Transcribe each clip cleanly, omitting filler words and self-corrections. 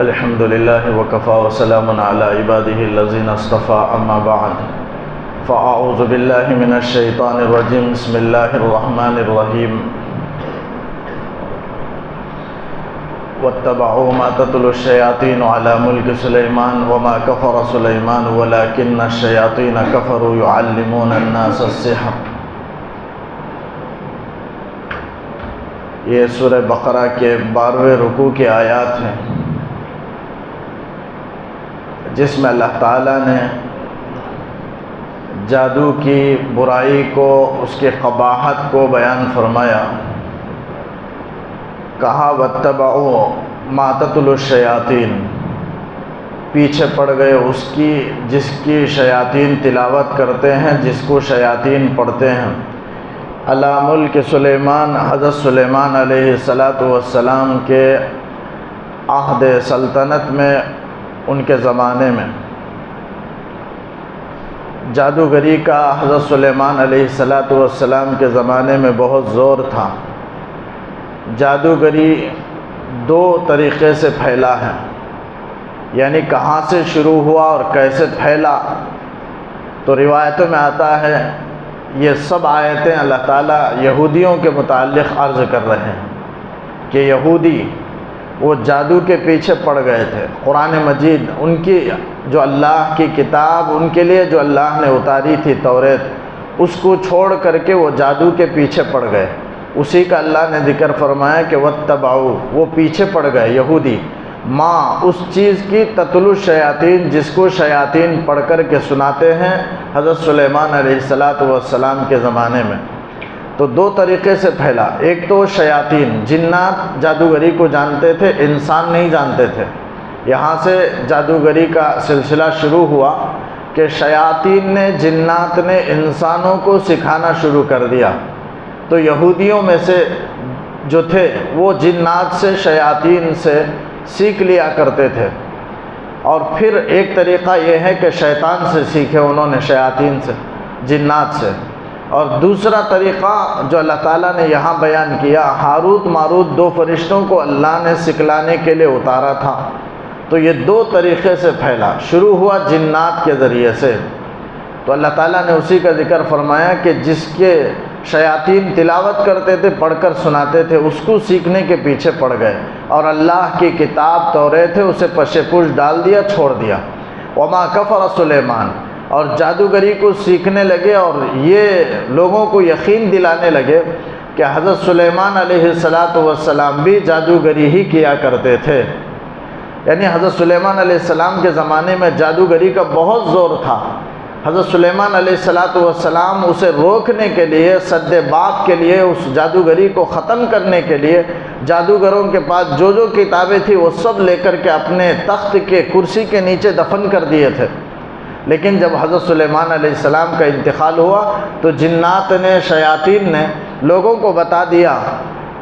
الحمد للہ وکفا وسلام علی عبادہ الذین اصطفى اما بعد فاعوذ باللہ من الشیطان الرجیم بسم اللہ الرحمن الرحیم واتبعوا ما تتلو الشیاطین علی ملک سلیمان وما کفر سلیمان ولکن الشیاطین کفروا یعلمون الناس السحر۔ یہ سورہ بقرہ کے 12ویں رکوع کی آیات ہیں، جس میں اللہ تعالیٰ نے جادو کی برائی کو، اس کے قباحت کو بیان فرمایا۔ کہا واتبعوا ما تتلو الشیاطین، پیچھے پڑ گئے اس کی جس کی شیاطین تلاوت کرتے ہیں، جس کو شیاطین پڑھتے ہیں۔ علی ملک سلیمان، حضرت سلیمان علیہ السلام کے عہد سلطنت میں، ان کے زمانے میں جادوگری کا حضرت سلیمان علیہ السلام کے زمانے میں بہت زور تھا۔ جادوگری دو طریقے سے پھیلا ہے، یعنی کہاں سے شروع ہوا اور کیسے پھیلا، تو روایتوں میں آتا ہے یہ سب آیتیں اللہ تعالیٰ یہودیوں کے متعلق عرض کر رہے ہیں کہ یہودی وہ جادو کے پیچھے پڑ گئے تھے۔ قرآن مجید ان کی جو اللہ کی کتاب ان کے لیے جو اللہ نے اتاری تھی توریت، اس کو چھوڑ کر کے وہ جادو کے پیچھے پڑ گئے۔ اسی کا اللہ نے ذکر فرمایا کہ واتبعوا، وہ پیچھے پڑ گئے یہودی، ماں اس چیز کی تتلو الشیاطین، جس کو شیاطین پڑھ کر کے سناتے ہیں حضرت سلیمان علیہ السلام کے زمانے میں۔ تو دو طریقے سے پھیلا، ایک تو شیاطین، جنات جادوگری کو جانتے تھے، انسان نہیں جانتے تھے۔ یہاں سے جادوگری کا سلسلہ شروع ہوا کہ شیاطین نے، جنات نے انسانوں کو سکھانا شروع کر دیا۔ تو یہودیوں میں سے جو تھے وہ جنات سے، شیاطین سے سیکھ لیا کرتے تھے، اور پھر ایک طریقہ یہ ہے کہ شیطان سے سیکھے انہوں نے، شیاطین سے، جنات سے۔ اور دوسرا طریقہ جو اللہ تعالیٰ نے یہاں بیان کیا، ہاروت ماروت دو فرشتوں کو اللہ نے سکھلانے کے لیے اتارا تھا۔ تو یہ دو طریقے سے پھیلا، شروع ہوا جنات کے ذریعے سے۔ تو اللہ تعالیٰ نے اسی کا ذکر فرمایا کہ جس کے شیاطین تلاوت کرتے تھے، پڑھ کر سناتے تھے، اس کو سیکھنے کے پیچھے پڑ گئے، اور اللہ کی کتاب توریت ہے اسے پش پوش ڈال دیا، چھوڑ دیا۔ وما کفر سلیمان، اور جادوگری کو سیکھنے لگے، اور یہ لوگوں کو یقین دلانے لگے کہ حضرت سلیمان علیہ السلام بھی جادوگری ہی کیا کرتے تھے۔ یعنی حضرت سلیمان علیہ السلام کے زمانے میں جادوگری کا بہت زور تھا۔ حضرت سلیمان علیہ السلام اسے روکنے کے لیے، سد باب کے لیے، اس جادوگری کو ختم کرنے کے لیے، جادوگروں کے پاس جو جو کتابیں تھیں وہ سب لے کر کے اپنے تخت کے کرسی کے نیچے دفن کر دیے تھے۔ لیکن جب حضرت سلیمان علیہ السلام کا انتقال ہوا تو جنات نے، شیاطین نے لوگوں کو بتا دیا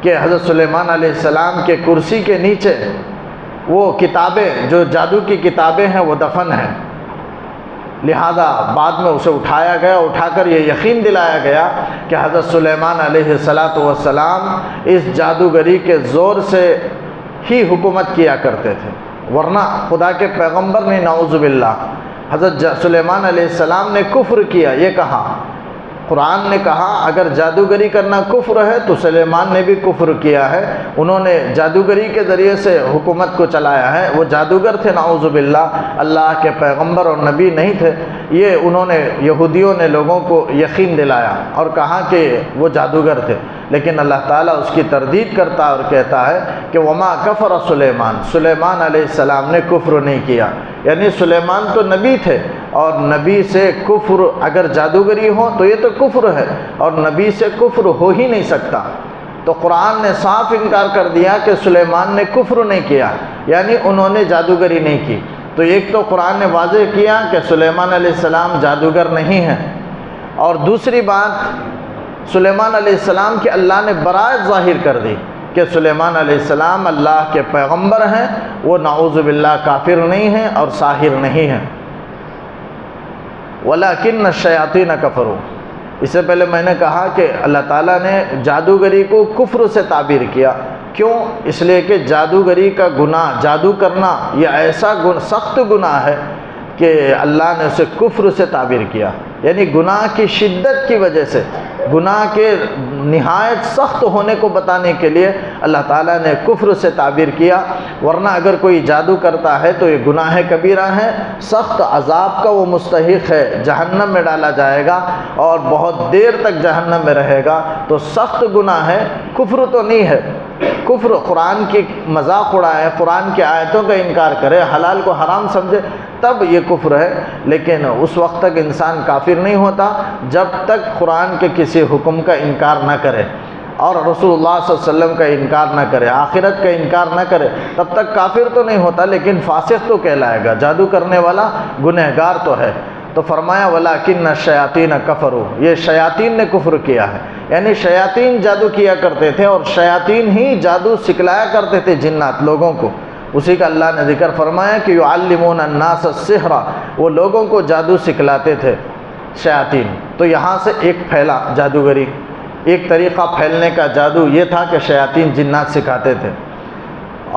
کہ حضرت سلیمان علیہ السلام کے کرسی کے نیچے وہ کتابیں، جو جادو کی کتابیں ہیں، وہ دفن ہیں۔ لہذا بعد میں اسے اٹھایا گیا، اٹھا کر یہ یقین دلایا گیا کہ حضرت سلیمان علیہ السلام اس جادوگری کے زور سے ہی حکومت کیا کرتے تھے، ورنہ خدا کے پیغمبر نے، نعوذ باللہ، حضرت سلیمان علیہ السلام نے کفر کیا۔ یہ کہا، قرآن نے کہا اگر جادوگری کرنا کفر ہے تو سلیمان نے بھی کفر کیا ہے، انہوں نے جادوگری کے ذریعے سے حکومت کو چلایا ہے۔ وہ جادوگر تھے، نعوذ باللہ، اللہ کے پیغمبر اور نبی نہیں تھے۔ یہ انہوں نے، یہودیوں نے لوگوں کو یقین دلایا اور کہا کہ وہ جادوگر تھے، لیکن اللہ تعالیٰ اس کی تردید کرتا اور کہتا ہے کہ وما کفر سلیمان، سلیمان علیہ السلام نے کفر نہیں کیا۔ یعنی سلیمان تو نبی تھے، اور نبی سے کفر، اگر جادوگری ہو تو یہ تو کفر ہے، اور نبی سے کفر ہو ہی نہیں سکتا۔ تو قرآن نے صاف انکار کر دیا کہ سلیمان نے کفر نہیں کیا، یعنی انہوں نے جادوگری نہیں کی۔ تو ایک تو قرآن نے واضح کیا کہ سلیمان علیہ السلام جادوگر نہیں ہیں، اور دوسری بات سلیمان علیہ السلام کی اللہ نے برائت ظاہر کر دی کہ سلیمان علیہ السلام اللہ کے پیغمبر ہیں، وہ نعوذ باللہ کافر نہیں ہیں اور ساحر نہیں ہیں۔ وَلَكِنَّ الشَّيَاطِينَ كَفَرُوا، اس سے پہلے میں نے کہا کہ اللہ تعالیٰ نے جادوگری کو کفر سے تعبیر کیا۔ کیوں؟ اس لیے کہ جادوگری کا گناہ، جادو کرنا یہ ایسا سخت گناہ ہے کہ اللہ نے اسے کفر سے تعبیر کیا، یعنی گناہ کی شدت کی وجہ سے، گناہ کے نہایت سخت ہونے کو بتانے کے لیے اللہ تعالیٰ نے کفر سے تعبیر کیا۔ ورنہ اگر کوئی جادو کرتا ہے تو یہ گناہ کبیرہ ہے، سخت عذاب کا وہ مستحق ہے، جہنم میں ڈالا جائے گا اور بہت دیر تک جہنم میں رہے گا، تو سخت گناہ ہے، کفر تو نہیں ہے۔ کفر قرآن کی مذاق اڑائے، قرآن کی آیتوں کا انکار کرے، حلال کو حرام سمجھے، تب یہ کفر ہے، لیکن اس وقت تک انسان کافر نہیں ہوتا جب تک قرآن کے کسی حکم کا انکار نہ کرے اور رسول اللہ صلی اللہ علیہ وسلم کا انکار نہ کرے، آخرت کا انکار نہ کرے، تب تک کافر تو نہیں ہوتا لیکن فاسق تو کہلائے گا، جادو کرنے والا گنہگار تو ہے۔ تو فرمایا وَلَٰكِنَّ الشَّيَاطِينَ كَفَرُوا، یہ شیاطین نے کفر کیا ہے، یعنی شیاطین جادو کیا کرتے تھے اور شیاطین ہی جادو سکھلایا کرتے تھے جنات لوگوں کو۔ اسی کا اللہ نے ذکر فرمایا کہ يُعَلِّمُونَ النَّاسَ السِّحْرَ، وہ لوگوں کو جادو سکھلاتے تھے شیاطین۔ تو یہاں سے ایک پھیلا جادوگری، ایک طریقہ پھیلنے کا جادو یہ تھا کہ شیاطین جنات سکھاتے تھے۔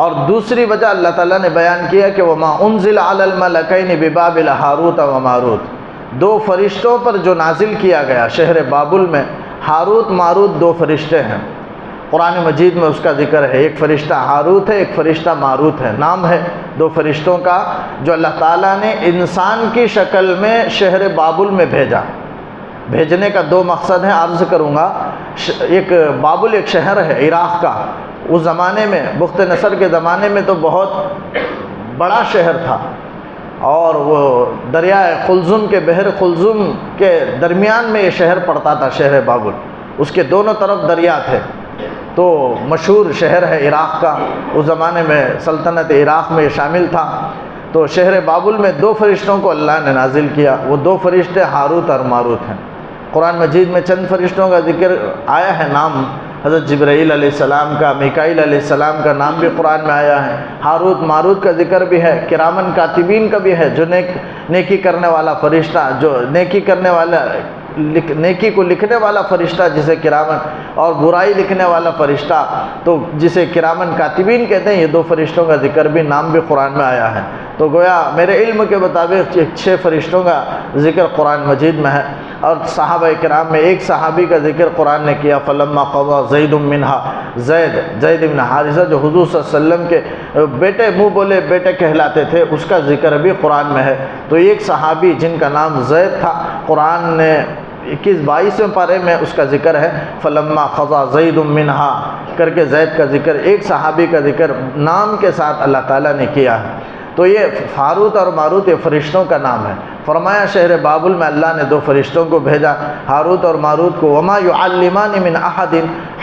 اور دوسری وجہ اللہ تعالیٰ نے بیان کیا کہ وَمَا أُنزِلَ عَلَى الْمَلَكَيْنِ بِبَابِلَ ہاروت وَمَاروت، دو فرشتوں پر جو نازل کیا گیا شہر بابل میں، ہاروت ماروت دو فرشتے ہیں، قرآن مجید میں اس کا ذکر ہے، ایک فرشتہ ہاروت ہے، ایک فرشتہ ماروت ہے، نام ہے دو فرشتوں کا جو اللہ تعالیٰ نے انسان کی شکل میں شہر بابل میں بھیجا۔ بھیجنے کا دو مقصد ہیں، عرض کروں گا۔ ایک بابل ایک شہر ہے عراق کا، اس زمانے میں بخت نصر کے زمانے میں تو بہت بڑا شہر تھا، اور وہ دریائے قلزم کے بحر قلزم کے درمیان میں یہ شہر پڑتا تھا، شہر بابل، اس کے دونوں طرف دریا تھے، تو مشہور شہر ہے عراق کا، اس زمانے میں سلطنت عراق میں شامل تھا۔ تو شہر بابل میں دو فرشتوں کو اللہ نے نازل کیا، وہ دو فرشتے ہاروت اور ماروت ہیں۔ قرآن مجید میں چند فرشتوں کا ذکر آیا ہے، نام حضرت جبرائیل علیہ السلام کا، میکائیل علیہ السلام کا نام بھی قرآن میں آیا ہے، ہاروت ماروت کا ذکر بھی ہے، کرامن کاتبین کا بھی ہے، جو نیکی کرنے والا فرشتہ، جو نیکی کرنے والا نیکی کو لکھنے والا فرشتہ جسے کرامن، اور برائی لکھنے والا فرشتہ تو جسے کرامن کاتبین کہتے ہیں، یہ دو فرشتوں کا ذکر بھی، نام بھی قرآن میں آیا ہے۔ تو گویا میرے علم کے مطابق 6 فرشتوں کا ذکر قرآن مجید میں ہے، اور صحابہ کرام میں ایک صحابی کا ذکر قرآن نے کیا، فلما قضى زید منها، زید بن حارثہ جو حضور صلی اللہ علیہ وسلم کے بیٹے، منہ بولے بیٹے کہلاتے تھے، اس کا ذکر بھی قرآن میں ہے۔ تو ایک صحابی جن کا نام زید تھا، قرآن نے 21-22 پارے میں اس کا ذکر ہے، فلما قضى زید منها کر کے زید کا ذکر، ایک صحابی کا ذکر نام کے ساتھ اللہ تعالیٰ نے کیا ہے۔ تو یہ ہاروت اور ماروت یہ فرشتوں کا نام ہے۔ فرمایا شہر بابل میں اللہ نے دو فرشتوں کو بھیجا، ہاروت اور ماروت کو، وما يعلمان من احد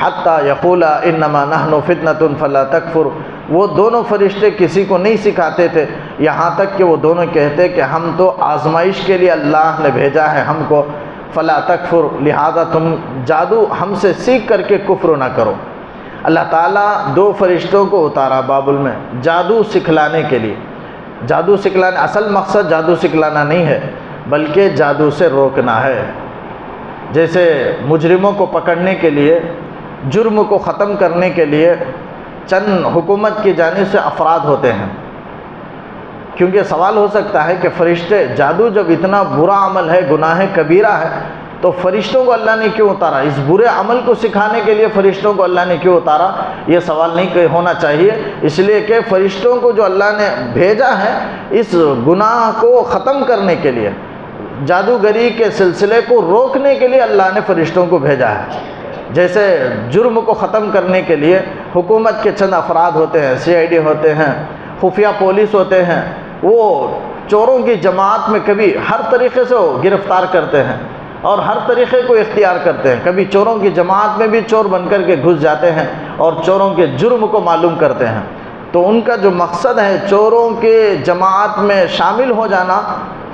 حتى يقولا انما نحن فتنة فلا تکفر، وہ دونوں فرشتے کسی کو نہیں سکھاتے تھے یہاں تک کہ وہ دونوں کہتے کہ ہم تو آزمائش کے لیے اللہ نے بھیجا ہے ہم کو، فلا تکفر، لہذا تم جادو ہم سے سیکھ کر کے کفر نہ کرو۔ اللہ تعالیٰ دو فرشتوں کو اتارا بابل میں جادو سکھلانے کے لیے۔ جادو سکھلانا، اصل مقصد جادو سکھلانا نہیں ہے بلکہ جادو سے روکنا ہے۔ جیسے مجرموں کو پکڑنے کے لیے، جرم کو ختم کرنے کے لیے چند حکومت کی جانب سے افراد ہوتے ہیں، کیونکہ سوال ہو سکتا ہے کہ فرشتے، جادو جب اتنا برا عمل ہے، گناہ کبیرہ ہے، تو فرشتوں کو اللہ نے کیوں اتارا؟ اس برے عمل کو سکھانے کے لیے فرشتوں کو اللہ نے کیوں اتارا؟ یہ سوال نہیں ہونا چاہیے، اس لیے کہ فرشتوں کو جو اللہ نے بھیجا ہے اس گناہ کو ختم کرنے کے لیے، جادوگری کے سلسلے کو روکنے کے لیے اللہ نے فرشتوں کو بھیجا ہے۔ جیسے جرم کو ختم کرنے کے لیے حکومت کے چند افراد ہوتے ہیں، CID ہوتے ہیں، خفیہ پولیس ہوتے ہیں، وہ چوروں کی جماعت میں کبھی ہر طریقے سے وہ گرفتار کرتے ہیں اور ہر طریقے کو اختیار کرتے ہیں، کبھی چوروں کی جماعت میں بھی چور بن کر کے گھس جاتے ہیں اور چوروں کے جرم کو معلوم کرتے ہیں۔ تو ان کا جو مقصد ہے چوروں کے جماعت میں شامل ہو جانا،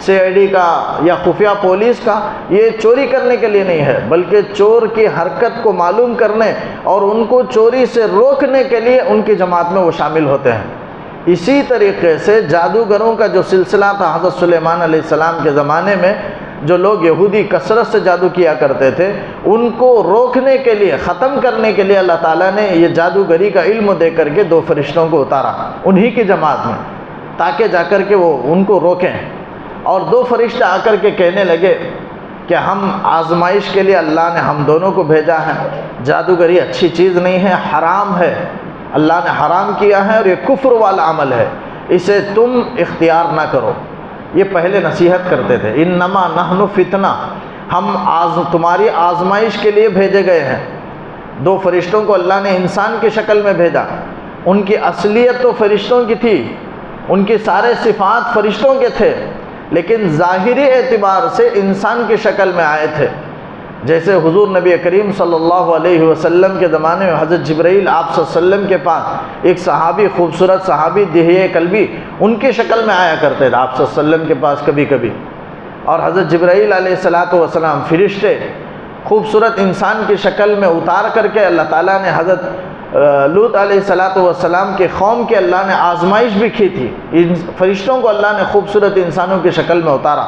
CID کا یا خفیہ پولیس کا، یہ چوری کرنے کے لیے نہیں ہے بلکہ چور کی حرکت کو معلوم کرنے اور ان کو چوری سے روکنے کے لیے ان کی جماعت میں وہ شامل ہوتے ہیں۔ اسی طریقے سے جادوگروں کا جو سلسلہ تھا حضرت سلیمان علیہ السلام کے زمانے میں، جو لوگ یہودی کثرت سے جادو کیا کرتے تھے، ان کو روکنے کے لیے، ختم کرنے کے لیے اللہ تعالیٰ نے یہ جادوگری کا علم دے کر کے 2 فرشتوں کو اتارا انہی کی جماعت میں، تاکہ جا کر کے وہ ان کو روکیں۔ اور 2 فرشتے آ کر کے کہنے لگے کہ ہم آزمائش کے لیے اللہ نے ہم دونوں کو بھیجا ہے، جادوگری اچھی چیز نہیں ہے، حرام ہے، اللہ نے حرام کیا ہے اور یہ کفر والا عمل ہے، اسے تم اختیار نہ کرو۔ یہ پہلے نصیحت کرتے تھے، انما نحن فتنہ، ہم تمہاری آزمائش کے لیے بھیجے گئے ہیں۔ 2 فرشتوں کو اللہ نے انسان کی شکل میں بھیجا، ان کی اصلیت تو فرشتوں کی تھی، ان کی سارے صفات فرشتوں کے تھے، لیکن ظاہری اعتبار سے انسان کی شکل میں آئے تھے۔ جیسے حضور نبی کریم صلی اللہ علیہ وسلم کے زمانے میں حضرت جبرائیل آپ صلی اللہ علیہ وسلم کے پاس ایک صحابی، خوبصورت صحابی دہیہ کلبی، ان کی شکل میں آیا کرتے تھے آپ صلی اللہ علیہ وسلم کے پاس کبھی کبھی۔ اور حضرت جبرائیل علیہ السلام فرشتے خوبصورت انسان کی شکل میں اتار کر کے اللہ تعالیٰ نے حضرت لوط علیہ السلام کے قوم کے اللہ نے آزمائش بھی کی تھی، ان فرشتوں کو اللہ نے خوبصورت انسانوں کی شکل میں اتارا،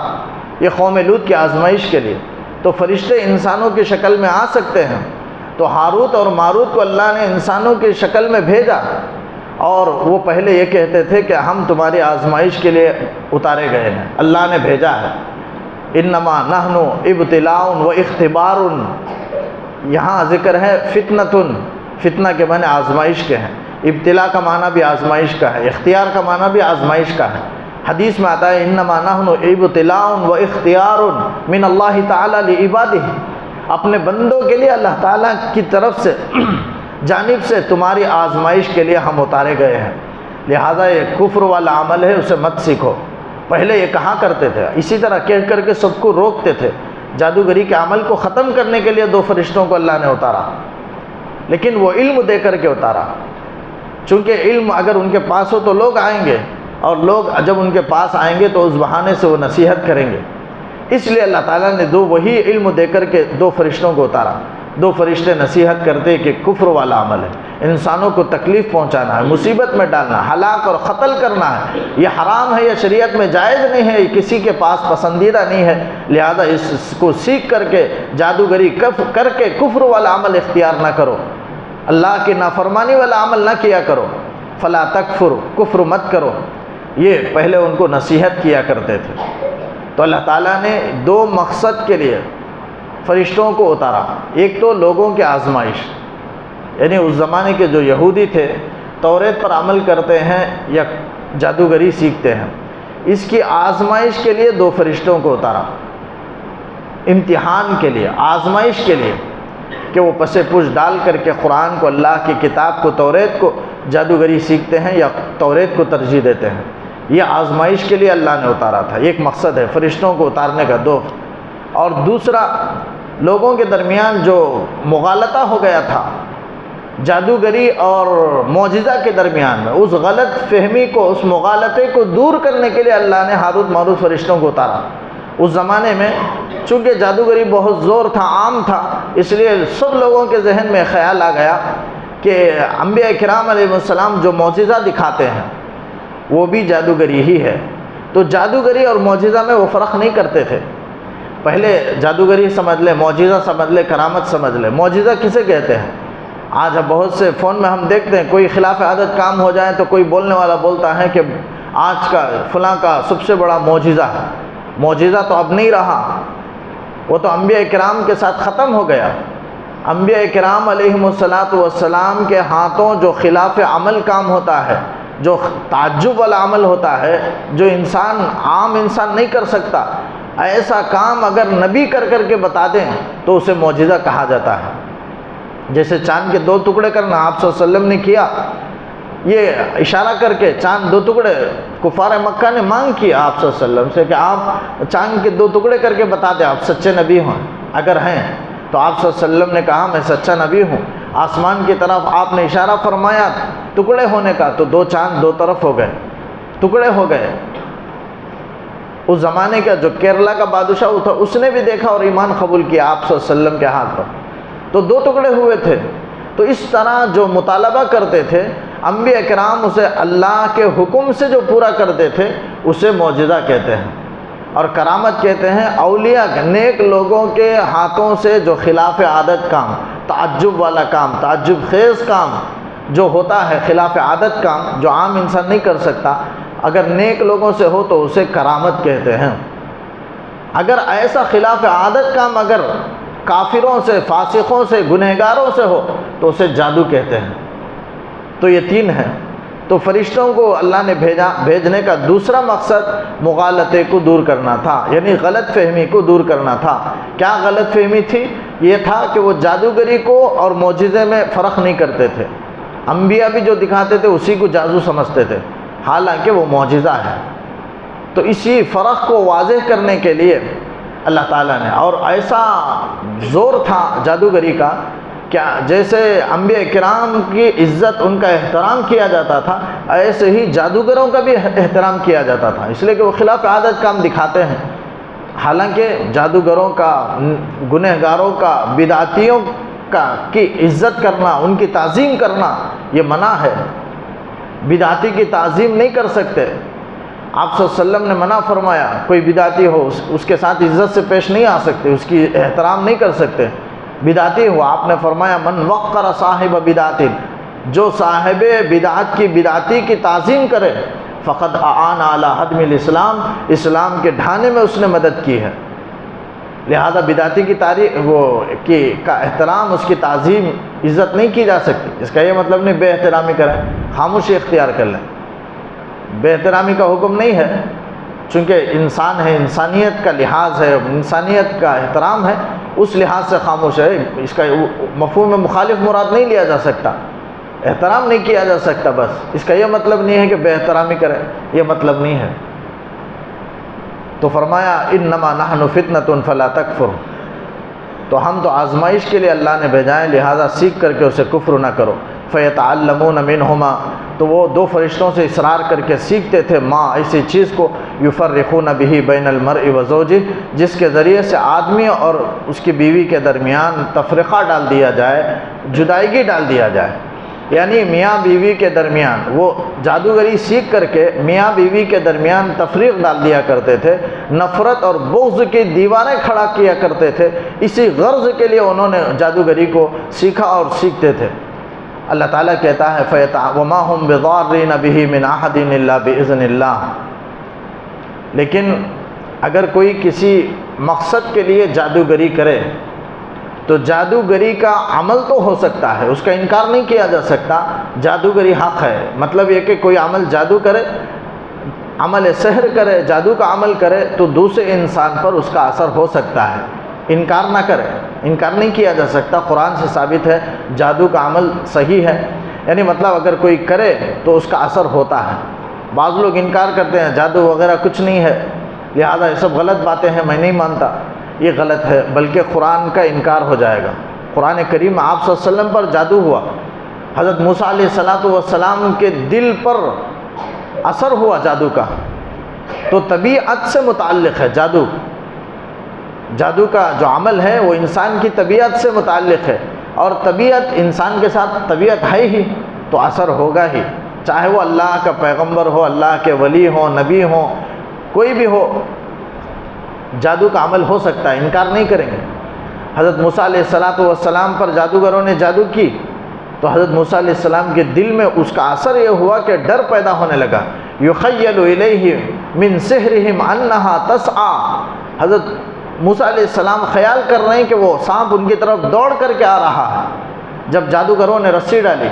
یہ قوم لوط کی آزمائش کے لیے۔ تو فرشتے انسانوں کی شکل میں آ سکتے ہیں، تو ہاروت اور ماروت کو اللہ نے انسانوں کی شکل میں بھیجا، اور وہ پہلے یہ کہتے تھے کہ ہم تمہاری آزمائش کے لیے اتارے گئے ہیں، اللہ نے بھیجا ہے۔ انما نحن ابتلاء و اختبار، یہاں ذکر ہے فتنۃ، فتنہ کے معنی آزمائش کے ہیں، ابتلاء کا معنی بھی آزمائش کا ہے، اختیار کا معنی بھی آزمائش کا ہے۔ حدیث میں آتا ہے انما نحن ابتلاء و اختیار من اللہ تعالی لعبادہ، اپنے بندوں کے لیے اللہ تعالیٰ کی طرف سے جانب سے تمہاری آزمائش کے لیے ہم اتارے گئے ہیں، لہذا یہ کفر والا عمل ہے، اسے مت سیکھو۔ پہلے یہ کہا کرتے تھے، اسی طرح کہہ کر کے سب کو روکتے تھے۔ جادوگری کے عمل کو ختم کرنے کے لیے 2 فرشتوں کو اللہ نے اتارا، لیکن وہ علم دے کر کے اتارا، چونکہ علم اگر ان کے پاس ہو تو لوگ آئیں گے، اور لوگ جب ان کے پاس آئیں گے تو اس بہانے سے وہ نصیحت کریں گے، اس لیے اللہ تعالیٰ نے وہی علم دے کر کے 2 فرشتوں کو اتارا۔ 2 فرشتے نصیحت کرتے کہ کفر والا عمل ہے، انسانوں کو تکلیف پہنچانا ہے، مصیبت میں ڈالنا، ہلاک اور قتل کرنا ہے، یہ حرام ہے، یہ شریعت میں جائز نہیں ہے، یہ کسی کے پاس پسندیدہ نہیں ہے، لہذا اس کو سیکھ کر کے جادوگری کر کے کفر والا عمل اختیار نہ کرو، اللہ کی نافرمانی والا عمل نہ کیا کرو، فلا تکفر، کفر مت کرو، یہ پہلے ان کو نصیحت کیا کرتے تھے۔ تو اللہ تعالیٰ نے 2 مقصد کے لیے فرشتوں کو اتارا، ایک تو لوگوں کی آزمائش، یعنی اس زمانے کے جو یہودی تھے توریت پر عمل کرتے ہیں یا جادوگری سیکھتے ہیں، اس کی آزمائش کے لیے 2 فرشتوں کو اتارا، امتحان کے لیے، آزمائش کے لیے، کہ وہ پس پش ڈال کر کے قرآن کو، اللہ کی کتاب کو، توریت کو جادوگری سیکھتے ہیں یا توریت کو ترجیح دیتے ہیں۔ یہ آزمائش کے لیے اللہ نے اتارا تھا، ایک مقصد ہے فرشتوں کو اتارنے کا 2۔ اور دوسرا، لوگوں کے درمیان جو مغالطہ ہو گیا تھا جادوگری اور معجزہ کے درمیان میں، اس غلط فہمی کو، اس مغالطے کو دور کرنے کے لیے اللہ نے ہاروت ماروت فرشتوں کو اتارا۔ اس زمانے میں چونکہ جادوگری بہت زور تھا، عام تھا، اس لیے سب لوگوں کے ذہن میں خیال آ گیا کہ انبیاء کرام علیہ السلام جو معجزہ دکھاتے ہیں وہ بھی جادوگری ہی ہے۔ تو جادوگری اور معجزہ میں وہ فرق نہیں کرتے تھے، پہلے جادوگری سمجھ لے، معجزہ سمجھ لے، کرامت سمجھ لے۔ معجزہ کسے کہتے ہیں؟ آج بہت سے فون میں ہم دیکھتے ہیں، کوئی خلاف عادت کام ہو جائے تو کوئی بولنے والا بولتا ہے کہ آج کا فلاں کا سب سے بڑا معجزہ ہے۔ معجزہ تو اب نہیں رہا، وہ تو انبیاء کرام کے ساتھ ختم ہو گیا۔ انبیاء کرام علیہم السلام کے ہاتھوں جو خلاف عمل کام ہوتا ہے، جو تعجب والا عمل ہوتا ہے، جو انسان عام انسان نہیں کر سکتا، ایسا کام اگر نبی کر کر کے بتا دیں تو اسے معجزہ کہا جاتا ہے۔ جیسے چاند کے 2 ٹکڑے کرنا آپ صلی اللہ علیہ وسلم نے کیا، یہ اشارہ کر کے چاند 2 ٹکڑے، کفار مکہ نے مانگ کیا آپ صلی اللہ علیہ وسلم سے کہ آپ چاند کے 2 ٹکڑے کر کے بتا دیں، آپ سچے نبی ہوں اگر ہیں تو۔ آپ صلی اللہ علیہ وسلم نے کہا میں سچا نبی ہوں۔ آسمان کی طرف آپ نے اشارہ فرمایا ٹکڑے ہونے کا، تو 2 چاند 2 طرف ہو گئے، ٹکڑے ہو گئے۔ اس زمانے کا جو کیرلا کا بادشاہ تھا اس نے بھی دیکھا اور ایمان قبول کیا آپ صلی اللہ علیہ وسلم کے ہاتھ پر، تو 2 ٹکڑے ہوئے تھے۔ تو اس طرح جو مطالبہ کرتے تھے انبیاء کرام، اسے اللہ کے حکم سے جو پورا کرتے تھے اسے معجزہ کہتے ہیں۔ اور کرامت کہتے ہیں اولیاء نیک لوگوں کے ہاتھوں سے جو خلاف عادت کام، تعجب والا کام، تعجب خیز کام جو ہوتا ہے، خلاف عادت کام جو عام انسان نہیں کر سکتا، اگر نیک لوگوں سے ہو تو اسے کرامت کہتے ہیں۔ اگر ایسا خلاف عادت کام اگر کافروں سے، فاسقوں سے، گنہگاروں سے ہو تو اسے جادو کہتے ہیں۔ تو یہ تین ہیں۔ تو فرشتوں کو اللہ نے بھیجنے کا دوسرا مقصد مغالطے کو دور کرنا تھا، یعنی غلط فہمی کو دور کرنا تھا۔ کیا غلط فہمی تھی؟ یہ تھا کہ وہ جادوگری کو اور معجزے میں فرق نہیں کرتے تھے۔ انبیاء بھی جو دکھاتے تھے اسی کو جادو سمجھتے تھے، حالانکہ وہ معجزہ ہے۔ تو اسی فرق کو واضح کرنے کے لیے اللہ تعالیٰ نے، اور ایسا زور تھا جادوگری کا، کیا جیسے انبیاء کرام کی عزت، ان کا احترام کیا جاتا تھا، ایسے ہی جادوگروں کا بھی احترام کیا جاتا تھا، اس لیے کہ وہ خلاف عادت کام دکھاتے ہیں۔ حالانکہ جادوگروں کا، گنہگاروں کا، بدعتیوں کی عزت کرنا، ان کی تعظیم کرنا یہ منع ہے۔ بدعتی کی تعظیم نہیں کر سکتے۔ آپ صلی اللہ علیہ وسلم نے منع فرمایا، کوئی بدعتی ہو اس کے ساتھ عزت سے پیش نہیں آ سکتے، اس کی احترام نہیں کر سکتے۔ بدعتی ہو، آپ نے فرمایا من وقر صاحب بدعت، جو صاحب بدعت کی، بدعتی کی تعظیم کرے، فقد اعان علی ہدم الاسلام، اسلام کے ڈھانے میں اس نے مدد کی ہے۔ لہذا بدعتی کی کا احترام، اس کی تعظیم، عزت نہیں کی جا سکتی۔ اس کا یہ مطلب نہیں بے احترامی کریں، خاموشی اختیار کر لیں، بے احترامی کا حکم نہیں ہے، چونکہ انسان ہے، انسانیت کا لحاظ ہے، انسانیت کا احترام ہے، اس لحاظ سے خاموش ہے۔ اس کا مفہوم میں مخالف مراد نہیں لیا جا سکتا، احترام نہیں کیا جا سکتا، بس اس کا یہ مطلب نہیں ہے کہ بے احترامی کریں، یہ مطلب نہیں ہے۔ تو فرمایا انما نحن فتنۃ فلا تکفر، تو ہم تو آزمائش کے لیے اللہ نے بھیجا ہے، لہذا سیکھ کر کے اسے کفر نہ کرو۔ فیتعلمون منہما، تو وہ دو فرشتوں سے اصرار کر کے سیکھتے تھے، ماں ایسی چیز کو یفرقون بہ بین المرء وزوجہ، جس کے ذریعے سے آدمی اور اس کی بیوی کے درمیان تفرقہ ڈال دیا جائے، جدائیگی ڈال دیا جائے، یعنی میاں بیوی کے درمیان وہ جادوگری سیکھ کر کے میاں بیوی کے درمیان تفریق ڈال دیا کرتے تھے، نفرت اور بغض کی دیواریں کھڑا کیا کرتے تھے۔ اسی غرض کے لیے انہوں نے جادوگری کو سیکھا اور سیکھتے تھے۔ اللہ تعالیٰ کہتا ہے وَمَا هُمْ بِضَارِّينَ بِهِ مِنْ أَحَدٍ إِلَّا بِإِذْنِ اللَّهِ، لیکن اگر کوئی کسی مقصد کے لیے جادوگری کرے تو جادوگری کا عمل تو ہو سکتا ہے، اس کا انکار نہیں کیا جا سکتا، جادوگری حق ہے۔ مطلب یہ کہ کوئی عمل جادو کرے، عمل سحر کرے، جادو کا عمل کرے تو دوسرے انسان پر اس کا اثر ہو سکتا ہے، انکار نہ کرے، انکار نہیں کیا جا سکتا۔ قرآن سے ثابت ہے جادو کا عمل صحیح ہے، یعنی مطلب اگر کوئی کرے تو اس کا اثر ہوتا ہے۔ بعض لوگ انکار کرتے ہیں جادو وغیرہ کچھ نہیں ہے، لہذا یہ سب غلط باتیں ہیں، میں نہیں مانتا، یہ غلط ہے، بلکہ قرآن کا انکار ہو جائے گا۔ قرآن کریم آپ صلی اللہ علیہ وسلم پر جادو ہوا، حضرت موسیٰ علیہ السلام کے دل پر اثر ہوا جادو کا، تو طبیعت سے متعلق ہے جادو۔ جادو کا جو عمل ہے وہ انسان کی طبیعت سے متعلق ہے، اور طبیعت انسان کے ساتھ طبیعت ہے ہی تو اثر ہوگا ہی، چاہے وہ اللہ کا پیغمبر ہو، اللہ کے ولی ہو، نبی ہو، کوئی بھی ہو، جادو کا عمل ہو سکتا ہے، انکار نہیں کریں گے۔ حضرت موسیٰ علیہ السلام پر جادوگروں نے جادو کی تو حضرت موسیٰ علیہ السلام کے دل میں اس کا اثر یہ ہوا کہ ڈر پیدا ہونے لگا۔ یخیل الیہ من سحرہم انہا تسعی، حضرت موسیٰ علیہ السلام خیال کر رہے ہیں کہ وہ سانپ ان کی طرف دوڑ کر کے آ رہا ہے۔ جب جادوگروں نے رسی ڈالی،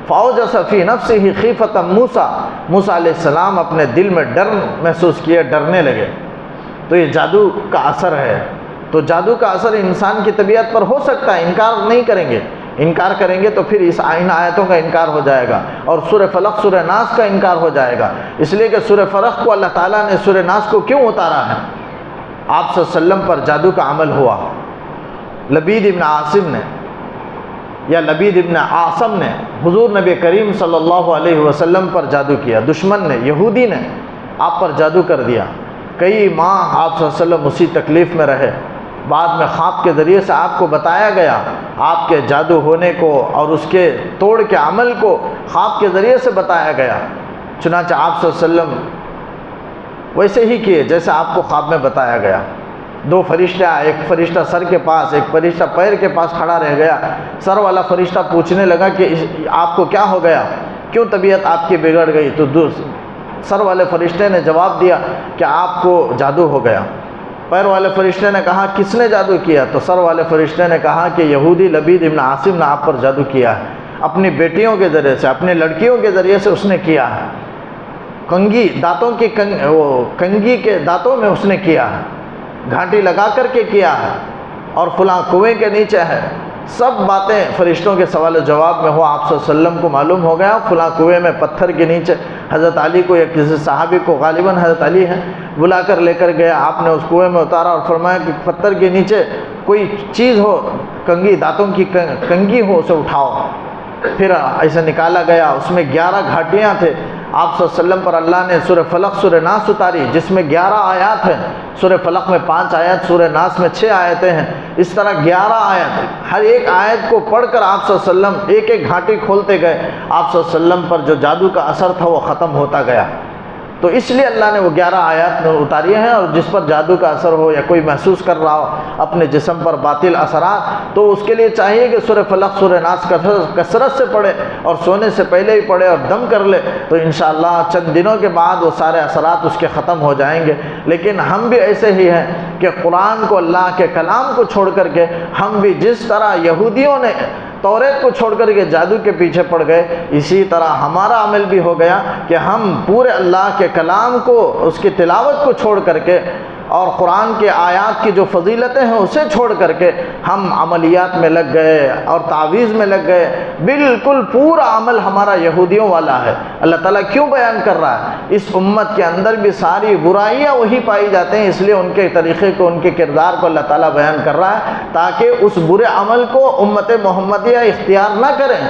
فاوجس فی نفسہ خیفۃ موسیٰ، موسیٰ علیہ السلام اپنے دل میں ڈر محسوس کیے، ڈرنے لگے۔ تو یہ جادو کا اثر ہے، تو جادو کا اثر انسان کی طبیعت پر ہو سکتا ہے، انکار نہیں کریں گے۔ انکار کریں گے تو پھر ان آیتوں کا انکار ہو جائے گا، اور سورہ فلق، سورہ ناس کا انکار ہو جائے گا، اس لیے کہ سورہ فلق کو اللہ تعالیٰ نے سورہ ناس کو کیوں اتارا ہے؟ آپ صلی اللہ علیہ وسلم پر جادو کا عمل ہوا، لبید ابن عاصم نے یا لبید ابن عاصم نے حضور نبی کریم صلی اللہ علیہ وسلم پر جادو کیا، دشمن نے، یہودی نے آپ پر جادو کر دیا۔ کئی ماہ آپ صلی اللہ علیہ وسلم اسی تکلیف میں رہے، بعد میں خواب کے ذریعے سے آپ کو بتایا گیا آپ کے جادو ہونے کو، اور اس کے توڑ کے عمل کو خواب کے ذریعے سے بتایا گیا۔ چنانچہ آپ صلی اللہ علیہ وسلم ویسے ہی کیے جیسے آپ کو خواب میں بتایا گیا۔ دو فرشتے آئے، ایک فرشتہ سر کے پاس، ایک فرشتہ پیر کے پاس کھڑا رہ گیا۔ سر والا فرشتہ پوچھنے لگا کہ آپ کو کیا ہو گیا، کیوں طبیعت آپ کی بگڑ گئی؟ تو سر والے فرشتے نے جواب دیا کہ آپ کو جادو ہو گیا۔ پیر والے فرشتے نے کہا کس نے جادو کیا؟ تو سر والے فرشتے نے کہا کہ یہودی لبید ابن عاصم نے آپ پر جادو کیا ہے، اپنی بیٹیوں کے ذریعے سے، اپنی لڑکیوں کے ذریعے سے اس نے کیا ہے، کنگھی دانتوں کی کنگھی کے دانتوں میں اس نے کیا ہے، گھاٹی لگا کر کے کیا ہے، اور فلاں کنویں کے نیچے ہے۔ سب باتیں فرشتوں کے سوال و جواب میں ہوا، آپ صلی اللہ علیہ وسلم کو معلوم ہو گیا فلاں کنویں میں پتھر کے نیچے حضرت علی کو یا کسی صحابی کو، غالباً حضرت علی ہے، بلا کر لے کر گیا۔ آپ نے اس کنویں میں اتارا اور فرمایا کہ پتھر کے نیچے کوئی چیز ہو، کنگھی دانتوں کی کنگھی ہو، اسے اٹھاؤ۔ پھر ایسے نکالا گیا، اس میں 11 گھاٹیاں تھے۔ آپ صلی اللہ علیہ وسلم پر اللہ نے سورہ فلق سورہ ناس اتاری جس میں 11 آیات ہیں، سورہ فلق میں 5 آیات، سورہ ناس میں 6 آیتیں ہیں، اس طرح 11 آیت۔ ہر ایک آیت کو پڑھ کر آپ صلی اللہ علیہ وسلم ایک ایک گھاٹی کھولتے گئے، آپ صلی اللہ علیہ وسلم پر جو جادو کا اثر تھا وہ ختم ہوتا گیا۔ تو اس لیے اللہ نے وہ 11 آیات اتاری ہیں، اور جس پر جادو کا اثر ہو یا کوئی محسوس کر رہا ہو اپنے جسم پر باطل اثرات، تو اس کے لیے چاہیے کہ سورہ فلق سورہ ناس کثرت سے پڑھے، اور سونے سے پہلے ہی پڑھے اور دم کر لے، تو انشاءاللہ چند دنوں کے بعد وہ سارے اثرات اس کے ختم ہو جائیں گے۔ لیکن ہم بھی ایسے ہی ہیں کہ قرآن کو، اللہ کے کلام کو چھوڑ کر کے ہم بھی جس طرح یہودیوں نے توریت کو چھوڑ کر کے جادو کے پیچھے پڑ گئے، اسی طرح ہمارا عمل بھی ہو گیا کہ ہم پورے اللہ کے کلام کو، اس کی تلاوت کو چھوڑ کر کے، اور قرآن کے آیات کی جو فضیلتیں ہیں اسے چھوڑ کر کے ہم عملیات میں لگ گئے اور تعویذ میں لگ گئے۔ بالکل پورا عمل ہمارا یہودیوں والا ہے۔ اللہ تعالیٰ کیوں بیان کر رہا ہے؟ اس امت کے اندر بھی ساری برائیاں وہی پائی جاتے ہیں، اس لیے ان کے طریقے کو، ان کے کردار کو اللہ تعالیٰ بیان کر رہا ہے تاکہ اس برے عمل کو امت محمدیہ اختیار نہ کریں۔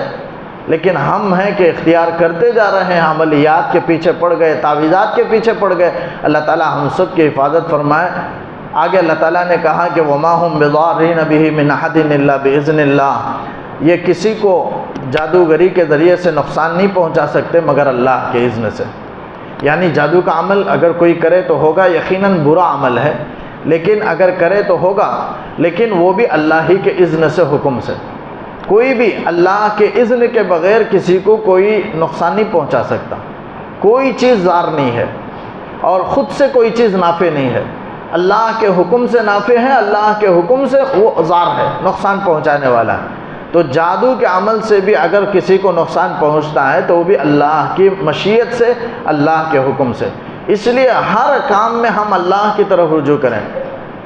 لیکن ہم ہیں کہ اختیار کرتے جا رہے ہیں، عملیات کے پیچھے پڑ گئے، تعویذات کے پیچھے پڑ گئے۔ اللہ تعالیٰ ہم سب کی حفاظت فرمائے۔ آگے اللہ تعالیٰ نے کہا کہ وَمَا هُمْ بِضَارِّينَ بِهِ مِنْ أَحَدٍ إِلَّا بِإِذْنِ اللَّهِ، یہ کسی کو جادوگری کے ذریعے سے نقصان نہیں پہنچا سکتے مگر اللہ کے اذن سے۔ یعنی جادو کا عمل اگر کوئی کرے تو ہوگا، یقیناً برا عمل ہے، لیکن اگر کرے تو ہوگا، لیکن وہ بھی اللہ ہی کے اذن سے، حکم سے۔ کوئی بھی اللہ کے اذن کے بغیر کسی کو کوئی نقصان نہیں پہنچا سکتا۔ کوئی چیز ضار نہیں ہے اور خود سے کوئی چیز نافع نہیں ہے، اللہ کے حکم سے نافع ہے، اللہ کے حکم سے وہ ضار ہے، نقصان پہنچانے والا ہے۔ تو جادو کے عمل سے بھی اگر کسی کو نقصان پہنچتا ہے تو وہ بھی اللہ کی مشیت سے، اللہ کے حکم سے۔ اس لیے ہر کام میں ہم اللہ کی طرف رجوع کریں۔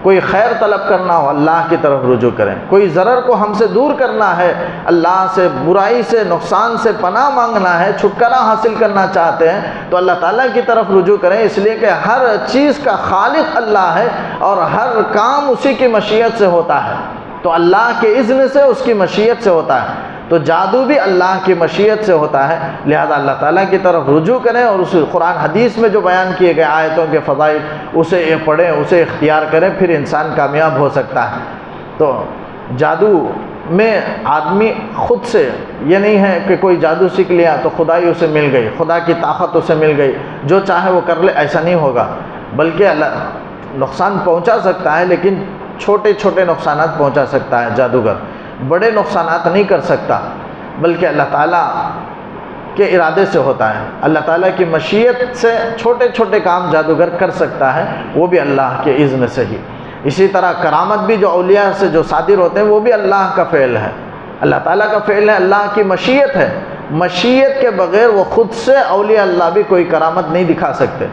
کوئی خیر طلب کرنا ہو اللہ کی طرف رجوع کریں، کوئی ضرر کو ہم سے دور کرنا ہے، اللہ سے، برائی سے، نقصان سے پناہ مانگنا ہے، چھٹکارا حاصل کرنا چاہتے ہیں تو اللہ تعالیٰ کی طرف رجوع کریں، اس لیے کہ ہر چیز کا خالق اللہ ہے اور ہر کام اسی کی مشیت سے ہوتا ہے، تو اللہ کے اذن سے، اس کی مشیت سے ہوتا ہے۔ تو جادو بھی اللہ کی مشیت سے ہوتا ہے، لہذا اللہ تعالیٰ کی طرف رجوع کریں اور اس قرآن حدیث میں جو بیان کیے گئے آیتوں کے فضائل اسے پڑھیں، اسے اختیار کریں، پھر انسان کامیاب ہو سکتا ہے۔ تو جادو میں آدمی خود سے، یہ نہیں ہے کہ کوئی جادو سیکھ لیا تو خدائی اسے مل گئی، خدا کی طاقت اسے مل گئی، جو چاہے وہ کر لے، ایسا نہیں ہوگا، بلکہ اللہ نقصان پہنچا سکتا ہے، لیکن چھوٹے چھوٹے نقصانات پہنچا سکتا ہے جادوگر، بڑے نقصانات نہیں کر سکتا، بلکہ اللہ تعالیٰ کے ارادے سے ہوتا ہے۔ اللہ تعالیٰ کی مشیت سے چھوٹے چھوٹے کام جادوگر کر سکتا ہے، وہ بھی اللہ کے اذن سے ہی۔ اسی طرح کرامت بھی جو اولیاء سے جو صادر ہوتے ہیں وہ بھی اللہ کا فعل ہے، اللہ تعالیٰ کا فعل ہے، اللہ کی مشیت ہے۔ مشیت کے بغیر وہ خود سے اولیاء اللہ بھی کوئی کرامت نہیں دکھا سکتے۔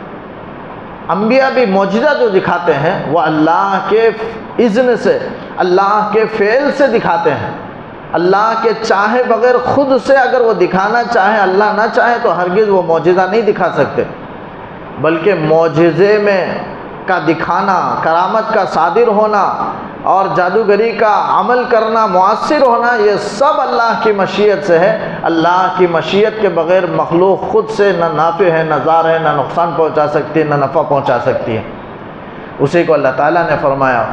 انبیاء بھی معجزہ جو دکھاتے ہیں وہ اللہ کے اذن سے، اللہ کے فعل سے دکھاتے ہیں۔ اللہ کے چاہے بغیر خود سے اگر وہ دکھانا چاہے، اللہ نہ چاہے تو ہرگز وہ معجزہ نہیں دکھا سکتے، بلکہ معجزے میں کا دکھانا، کرامت کا صادر ہونا اور جادوگری کا عمل کرنا، مؤثر ہونا، یہ سب اللہ کی مشیت سے ہے۔ اللہ کی مشیت کے بغیر مخلوق خود سے نہ نافع ہے، نہ ضار ہے، نہ نقصان پہنچا سکتی ہے، نہ نفع پہنچا سکتی ہے۔ اسی کو اللہ تعالیٰ نے فرمایا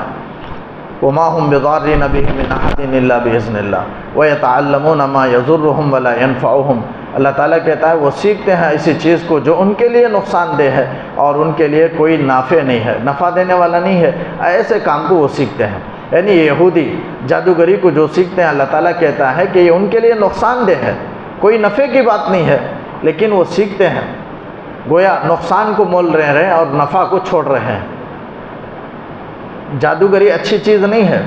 وَمَا هُمْ بِضَارِّينَ بِهِ مِنْ أَحَدٍ إِلَّا بِإِذْنِ اللَّهِ وَيَتَعَلَّمُونَ مَا يَضُرُّهُمْ وَلَا يَنْفَعُهُمْ اللہ تعالیٰ کہتا ہے وہ سیکھتے ہیں ایسی چیز کو جو ان کے لیے نقصان دہ ہے اور ان کے لیے کوئی نافع نہیں ہے، نفع دینے والا نہیں ہے، ایسے کام کو وہ سیکھتے ہیں۔ یعنی یہ یہودی جادوگری کو جو سیکھتے ہیں، اللہ تعالیٰ کہتا ہے کہ یہ ان کے لیے نقصان دہ ہے، کوئی نفع کی بات نہیں ہے، لیکن وہ سیکھتے ہیں، گویا نقصان کو مول رہے ہیں اور نفع کو چھوڑ رہے ہیں۔ جادوگری اچھی چیز نہیں ہے۔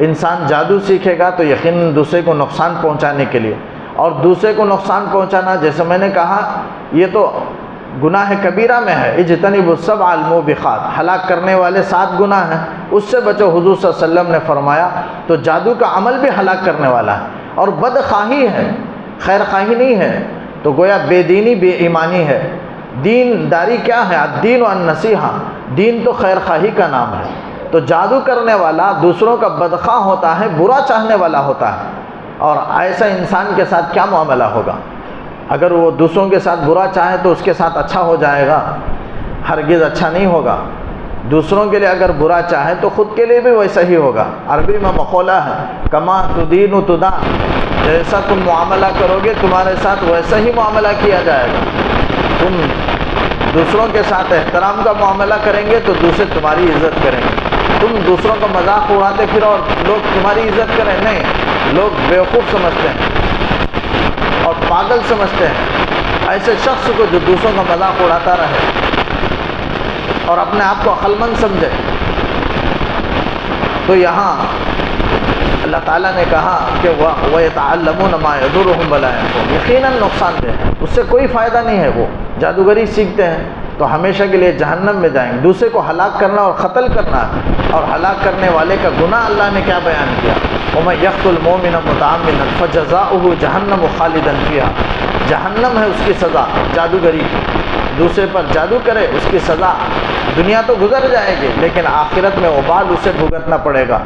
انسان جادو سیکھے گا تو یقیناً دوسرے کو نقصان پہنچانے کے لیے، اور دوسرے کو نقصان پہنچانا جیسے میں نے کہا یہ تو گناہ کبیرہ میں ہے۔ اجتنبوا السبع الموبقات، ہلاک کرنے والے 7 گناہ ہیں، اس سے بچو، حضور صلی اللہ علیہ وسلم نے فرمایا۔ تو جادو کا عمل بھی ہلاک کرنے والا ہے اور بدخواہی ہے، خیر خواہی نہیں ہے، تو گویا بے دینی بے ایمانی ہے۔ دین داری کیا ہے؟ الدین والنصیحہ، دین تو خیر خواہی کا نام ہے۔ تو جادو کرنے والا دوسروں کا بدخواہ ہوتا ہے، برا چاہنے والا ہوتا ہے، اور ایسا انسان کے ساتھ کیا معاملہ ہوگا؟ اگر وہ دوسروں کے ساتھ برا چاہے تو اس کے ساتھ اچھا ہو جائے گا؟ ہرگز اچھا نہیں ہوگا۔ دوسروں کے لیے اگر برا چاہے تو خود کے لیے بھی ویسا ہی ہوگا۔ عربی میں مقولہ ہے کما تدین تدان، جیسا تم معاملہ کرو گے تمہارے ساتھ ویسا ہی معاملہ کیا جائے گا۔ تم دوسروں کے ساتھ احترام کا معاملہ کریں گے تو دوسرے تمہاری عزت کریں گے۔ تم دوسروں کا مذاق اڑاتے پھرو اور لوگ تمہاری عزت کریں، نہیں، لوگ بیوقوف سمجھتے ہیں اور پاگل سمجھتے ہیں ایسے شخص کو جو دوسروں کا مذاق اڑاتا رہے اور اپنے آپ کو عقل مند سمجھے۔ تو یہاں اللہ تعالیٰ نے کہا کہ وَيَتَعَلَّمُونَ مَا يَضُرُّهُمْ وَلَا يَنفَعُهُمْ، یقیناً نقصان دہ ہے، اس سے کوئی فائدہ نہیں ہے۔ وہ جادوگری سیکھتے ہیں تو ہمیشہ کے لیے جہنم میں جائیں گے۔ دوسرے کو ہلاک کرنا اور قتل کرنا ہے، اور ہلاک کرنے والے کا گناہ اللہ نے کیا بیان کیا؟ وَمَن يَقْتُلْ مُؤْمِنًا مُتَعَمِّدًا فَجَزَاؤُهُ جَهَنَّمُ خَالِدًا فِيهَا، جہنم ہے اس کی سزا۔ جادوگری دوسرے پر جادو کرے، اس کی سزا دنیا تو گزر جائے گی لیکن آخرت میں وبال اسے بھگتنا پڑے گا،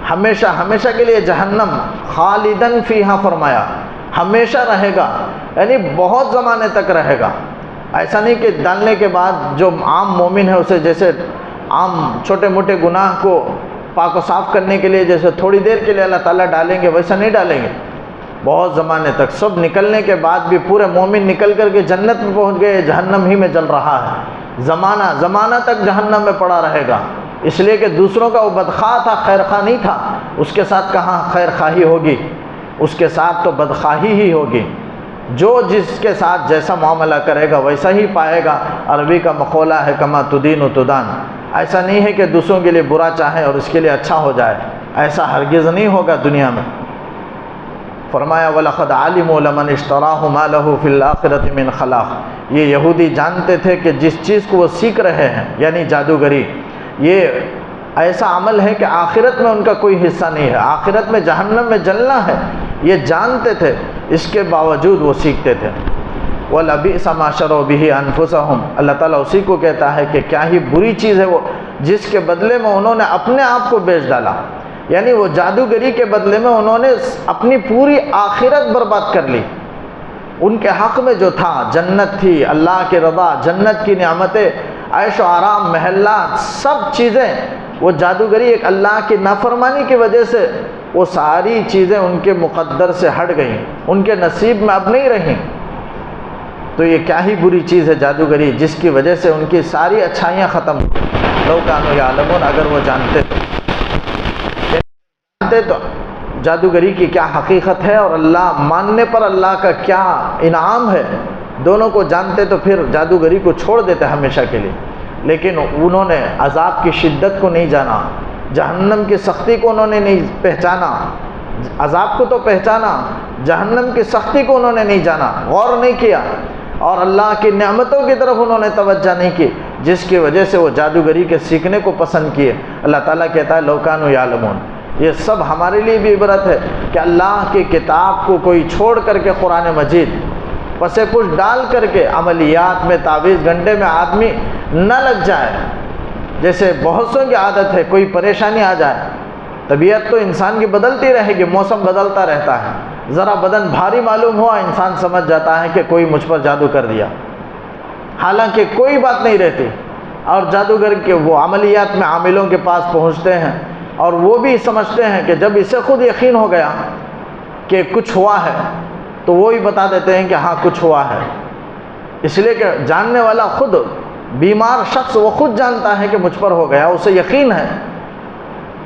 ہمیشہ ہمیشہ کے لیے جہنم، خالداً فیہا فرمایا، ہمیشہ رہے گا، یعنی بہت زمانے تک رہے گا۔ ایسا نہیں کہ ڈالنے کے بعد جو عام مومن ہے اسے جیسے عام چھوٹے موٹے گناہ کو پاک و صاف کرنے کے لیے جیسے تھوڑی دیر کے لیے اللہ تعالیٰ ڈالیں گے، ویسا نہیں ڈالیں گے، بہت زمانے تک۔ سب نکلنے کے بعد بھی پورے مومن نکل کر کے جنت میں پہنچ گئے، جہنم ہی میں جل رہا ہے، زمانہ تک جہنم میں پڑا رہے گا، اس لیے کہ دوسروں کا وہ بدخواہ تھا، خیر خواہ نہیں تھا۔ اس کے ساتھ کہاں خیر خواہی ہوگی؟ اس کے ساتھ تو بدخواہی ہی ہوگی۔ جو جس کے ساتھ جیسا معاملہ کرے گا ویسا ہی پائے گا۔ عربی کا مقولہ ہے کما تدین تدان، ایسا نہیں ہے کہ دوسروں کے لیے برا چاہے اور اس کے لیے اچھا ہو جائے، ایسا ہرگز نہیں ہوگا دنیا میں۔ فرمایا وَلَقَدْ عَلِمُوا لَمَنِ اشْتَرَاهُ مَا لَهُ فِي الْآخِرَةِ مِنْ خَلَاقٍ، یہ یہودی جانتے تھے کہ جس چیز کو وہ سیکھ رہے ہیں یعنی جادوگری، یہ ایسا عمل ہے کہ آخرت میں ان کا کوئی حصہ نہیں ہے، آخرت میں جہنم میں جلنا ہے، یہ جانتے تھے، اس کے باوجود وہ سیکھتے تھے۔ وَلَبِئْسَ مَا شَرَوْا بِهِ أَنفُسَهُمْ، اللہ تعالیٰ اسی کو کہتا ہے کہ کیا ہی بری چیز ہے وہ جس کے بدلے میں انہوں نے اپنے آپ کو بیچ ڈالا، یعنی وہ جادوگری کے بدلے میں انہوں نے اپنی پوری آخرت برباد کر لی۔ ان کے حق میں جو تھا جنت تھی، اللہ کی رضا، جنت کی نعمتیں، عیش و آرام، محلات، سب چیزیں، وہ جادوگری ایک اللہ کی نافرمانی کی وجہ سے وہ ساری چیزیں ان کے مقدر سے ہٹ گئیں، ان کے نصیب میں اب نہیں رہیں۔ تو یہ کیا ہی بری چیز ہے جادوگری، جس کی وجہ سے ان کی ساری اچھائیاں ختم ہو گئیں۔ لو کانوا یعلمون، اگر وہ جانتے تو جادوگری کی کیا حقیقت ہے اور اللہ ماننے پر اللہ کا کیا انعام ہے، دونوں کو جانتے تو پھر جادوگری کو چھوڑ دیتے ہمیشہ کے لیے۔ لیکن انہوں نے عذاب کی شدت کو نہیں جانا، جہنم کی سختی کو انہوں نے نہیں پہچانا، عذاب کو تو پہچانا، جہنم کی سختی کو انہوں نے نہیں جانا، غور نہیں کیا، اور اللہ کی نعمتوں کی طرف انہوں نے توجہ نہیں کی، جس کی وجہ سے وہ جادوگری کے سیکھنے کو پسند کیے۔ اللہ تعالیٰ کہتا ہے لو کانوا یعلمون، یہ سب ہمارے لیے بھی عبرت ہے کہ اللہ کی کتاب کو کوئی چھوڑ کر کے قرآن مجید پس پش ڈال کر کے عملیات میں تعویذ گھنٹے میں آدمی نہ لگ جائے، جیسے بہت سوں کی عادت ہے، کوئی پریشانی آ جائے، طبیعت تو انسان کی بدلتی رہے گی، موسم بدلتا رہتا ہے، ذرا بدن بھاری معلوم ہوا انسان سمجھ جاتا ہے کہ کوئی مجھ پر جادو کر دیا، حالانکہ کوئی بات نہیں رہتی، اور جادوگر کے وہ عملیات میں عاملوں کے پاس پہنچتے ہیں اور وہ بھی سمجھتے ہیں کہ جب اسے خود یقین ہو گیا کہ کچھ ہوا ہے تو وہی بتا دیتے ہیں کہ ہاں کچھ ہوا ہے، اس لیے کہ جاننے والا خود، بیمار شخص وہ خود جانتا ہے کہ مجھ پر ہو گیا، اسے یقین ہے،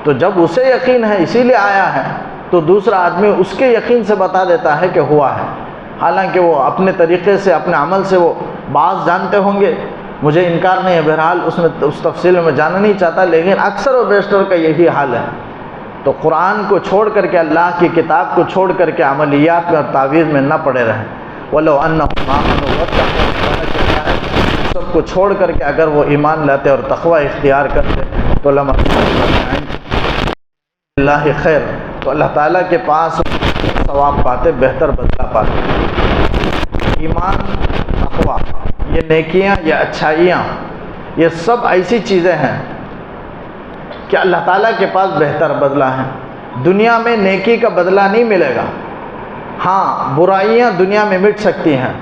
تو جب اسے یقین ہے اسی لیے آیا ہے، تو دوسرا آدمی اس کے یقین سے بتا دیتا ہے کہ ہوا ہے، حالانکہ وہ اپنے طریقے سے، اپنے عمل سے وہ بعض جانتے ہوں گے، مجھے انکار نہیں ہے، بہرحال اس تفصیل میں جاننا نہیں چاہتا، لیکن اکثر و بیشتر کا یہی حال ہے۔ تو قرآن کو چھوڑ کر کے، اللہ کی کتاب کو چھوڑ کر کے عملیات میں اور تعویذ میں نہ پڑے رہیں۔ وَلَوْ أَنَّهُمْ آمَنُوا وَاتَّقُوا، سب کو چھوڑ کر کے اگر وہ ایمان لاتے اور تقوی اختیار کرتے تو اللہ خیر، تو اللہ تعالیٰ کے پاس ثواب پاتے، بہتر بدلہ پاتے۔ ایمان، تقوی، یہ نیکیاں، یہ اچھائیاں، یہ سب ایسی چیزیں ہیں کہ اللہ تعالیٰ کے پاس بہتر بدلہ ہے۔ دنیا میں نیکی کا بدلہ نہیں ملے گا، ہاں برائیاں دنیا میں مٹ سکتی ہیں،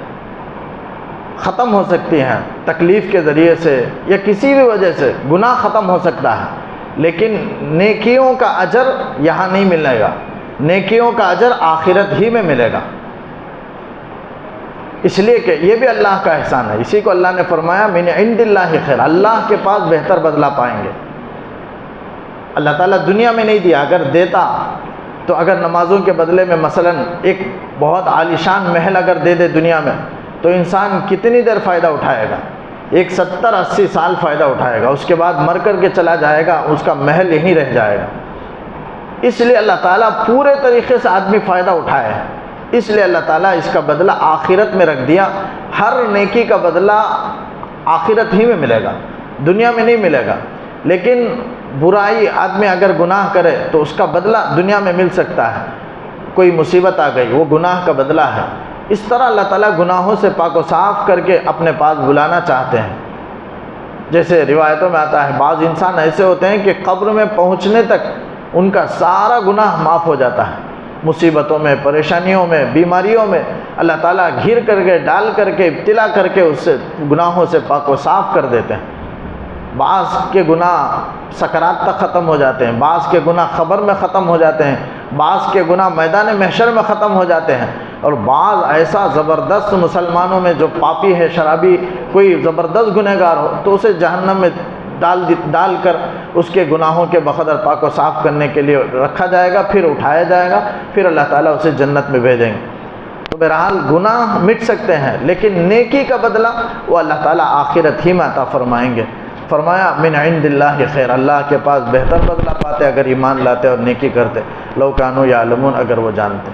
ختم ہو سکتی ہیں، تکلیف کے ذریعے سے یا کسی بھی وجہ سے گناہ ختم ہو سکتا ہے، لیکن نیکیوں کا اجر یہاں نہیں ملے گا، نیکیوں کا اجر آخرت ہی میں ملے گا، اس لیے کہ یہ بھی اللہ کا احسان ہے۔ اسی کو اللہ نے فرمایا من عند اللہ خیر، اللہ کے پاس بہتر بدلہ پائیں گے۔ اللہ تعالیٰ دنیا میں نہیں دیا، اگر دیتا تو اگر نمازوں کے بدلے میں مثلا ایک بہت عالیشان محل اگر دے دے دنیا میں، تو انسان کتنی دیر فائدہ اٹھائے گا؟ 70-80 سال فائدہ اٹھائے گا، اس کے بعد مر کر کے چلا جائے گا، اس کا محل یہیں رہ جائے گا۔ اس لیے اللہ تعالیٰ پورے طریقے سے آدمی فائدہ اٹھائے، اس لیے اللہ تعالیٰ اس کا بدلہ آخرت میں رکھ دیا۔ ہر نیکی کا بدلہ آخرت ہی میں ملے گا، دنیا میں نہیں ملے گا، لیکن برائی آدمی اگر گناہ کرے تو اس کا بدلہ دنیا میں مل سکتا ہے، کوئی مصیبت آ گئی وہ گناہ کا بدلہ ہے۔ اس طرح اللہ تعالیٰ گناہوں سے پاک و صاف کر کے اپنے پاس بلانا چاہتے ہیں۔ جیسے روایتوں میں آتا ہے بعض انسان ایسے ہوتے ہیں کہ قبر میں پہنچنے تک ان کا سارا گناہ معاف ہو جاتا ہے، مصیبتوں میں، پریشانیوں میں، بیماریوں میں اللہ تعالیٰ گھیر کر کے، ڈال کر کے، ابتلا کر کے اس سے گناہوں سے پاک و صاف کر دیتے ہیں۔ بعض کے گناہ سکرات تک ختم ہو جاتے ہیں، بعض کے گناہ خبر میں ختم ہو جاتے ہیں، بعض کے گناہ میدان محشر میں ختم ہو جاتے ہیں، اور بعض ایسا زبردست مسلمانوں میں جو پاپی ہے، شرابی، کوئی زبردست گنہگار ہو تو اسے جہنم میں ڈال کر اس کے گناہوں کے بقدر پاک و صاف کرنے کے لیے رکھا جائے گا، پھر اٹھایا جائے گا، پھر اللہ تعالیٰ اسے جنت میں بھیجیں گے۔ تو بہرحال گناہ مٹ سکتے ہیں، لیکن نیکی کا بدلہ وہ اللہ تعالیٰ آخرت ہی میں عطا فرمائیں گے۔ فرمایا من عند اللہ خیر، اللہ کے پاس بہتر بدلہ پاتے اگر ایمان لاتے اور نیکی کرتے، لو کانوا یعلمون، اگر وہ جانتے۔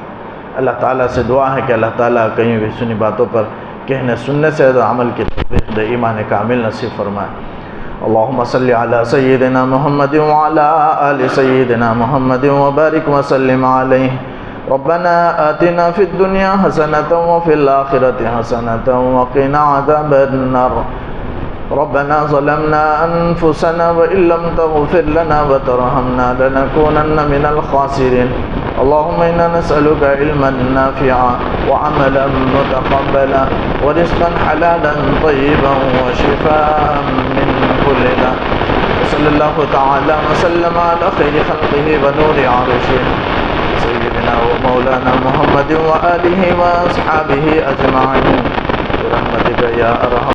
اللہ تعالیٰ سے دعا ہے کہ اللہ تعالیٰ کہیں بھی سنی باتوں پر کہنے سننے سے عمل کی توفیق دے، ایمان کامل نصیب فرمائے۔ اللہم صلی علی سیدنا محمد وعلی آل سیدنا محمد وبارک وسلم علیہ۔ ربنا آتنا فی الدنیا حسنۃ وفی الآخرۃ حسنۃ وقنا عذاب النار۔ ربنا ظلمنا أنفسنا وإن لم تغفر لنا وترحمنا لنكونن من الخاسرين۔ اللهم إنا نسألك علما نافعا وعملا متقبلا ورزقا حلالا طيبا وشفاء من كل داء، وصلى الله تعالى وسلم على خير خلقه ونور عرشه سيدنا ومولانا محمد وآله وأصحابه أجمعين برحمتك يا أرحم